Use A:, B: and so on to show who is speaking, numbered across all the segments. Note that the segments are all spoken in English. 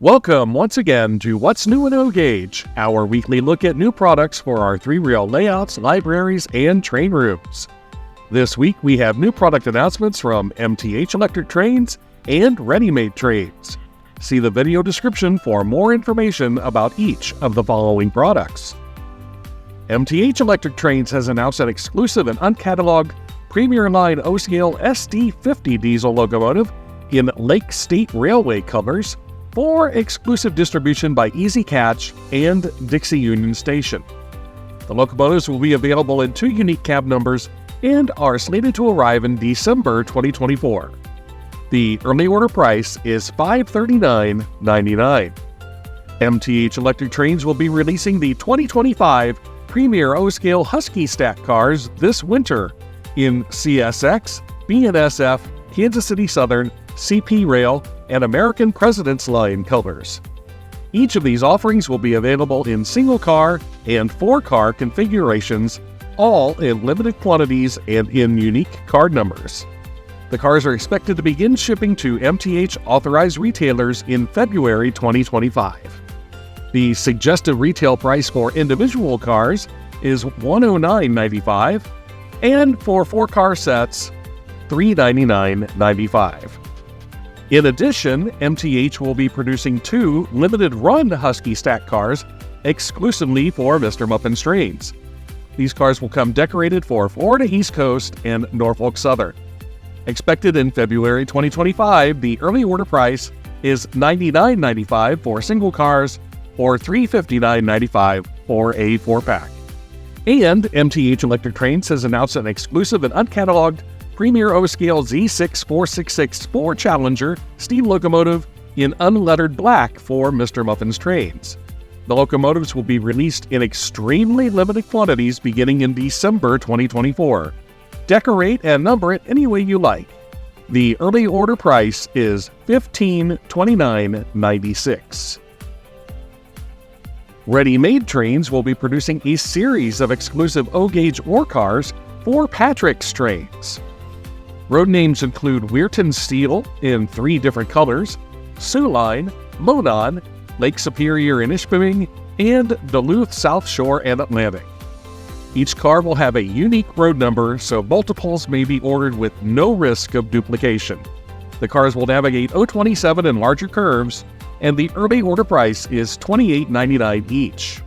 A: Welcome once again to What's New in O Gauge, our weekly look at new products for our three-rail layouts, libraries, and train rooms. This week we have new product announcements from MTH electric trains and ready-made trains. See the video description for more information about each of the following products. MTH Electric Trains has announced an exclusive and uncatalogued Premier Line O-Scale SD50 diesel locomotive in Lake State Railway colors for exclusive distribution by Easy Catch and Dixie Union Station. The locomotives will be available in two unique cab numbers and are slated to arrive in December 2024. The early order price is $539.99. MTH Electric Trains will be releasing the 2025 Premier O-Scale Husky stack cars this winter in CSX, BNSF, Kansas City Southern, CP Rail, and American President's Line colors. Each of these offerings will be available in single-car and four-car configurations, all in limited quantities and in unique card numbers. The cars are expected to begin shipping to MTH authorized retailers in February 2025. The suggested retail price for individual cars is $109.95, and for four-car sets, $399.95. In addition, MTH will be producing two limited-run Husky stack cars exclusively for Mr. Muffin's trains. These cars will come decorated for Florida East Coast and Norfolk Southern. Expected in February 2025, the early order price is $99.95 for single cars or $359.95 for a four-pack. And MTH Electric Trains has announced an exclusive and uncatalogued Premier O-Scale Z6466 Challenger steam locomotive in unlettered black for Mr. Muffin's trains. The locomotives will be released in extremely limited quantities beginning in December 2024. Decorate and number it any way you like. The early order price is $1529.96. Ready-made trains will be producing a series of exclusive O-Gauge ore cars for Patrick's trains. Road names include Weirton Steel in three different colors, Sioux Line, Monon, Lake Superior and Ishpeming, and Duluth South Shore and Atlantic. Each car will have a unique road number, so multiples may be ordered with no risk of duplication. The cars will navigate O27 and larger curves, and the early order price is $28.99 each.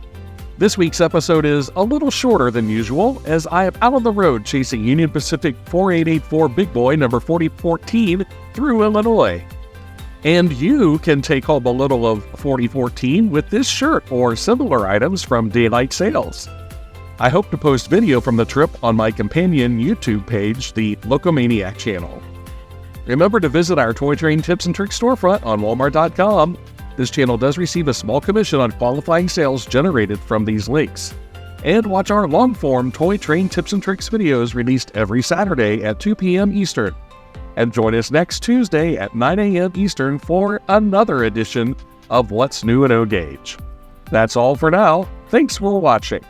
A: This week's episode is a little shorter than usual, as I am out on the road chasing Union Pacific 4884 Big Boy number 4014 through Illinois. And you can take home a little of 4014 with this shirt or similar items from Daylight Sales. I hope to post video from the trip on my companion YouTube page, the Locomaniac channel. Remember to visit our Toy Train Tips and Tricks storefront on Walmart.com. This channel does receive a small commission on qualifying sales generated from these links. And watch our long-form Toy Train Tips and Tricks videos released every Saturday at 2 p.m. Eastern. And join us next Tuesday at 9 a.m. Eastern for another edition of What's New in O Gauge. That's all for now. Thanks for watching.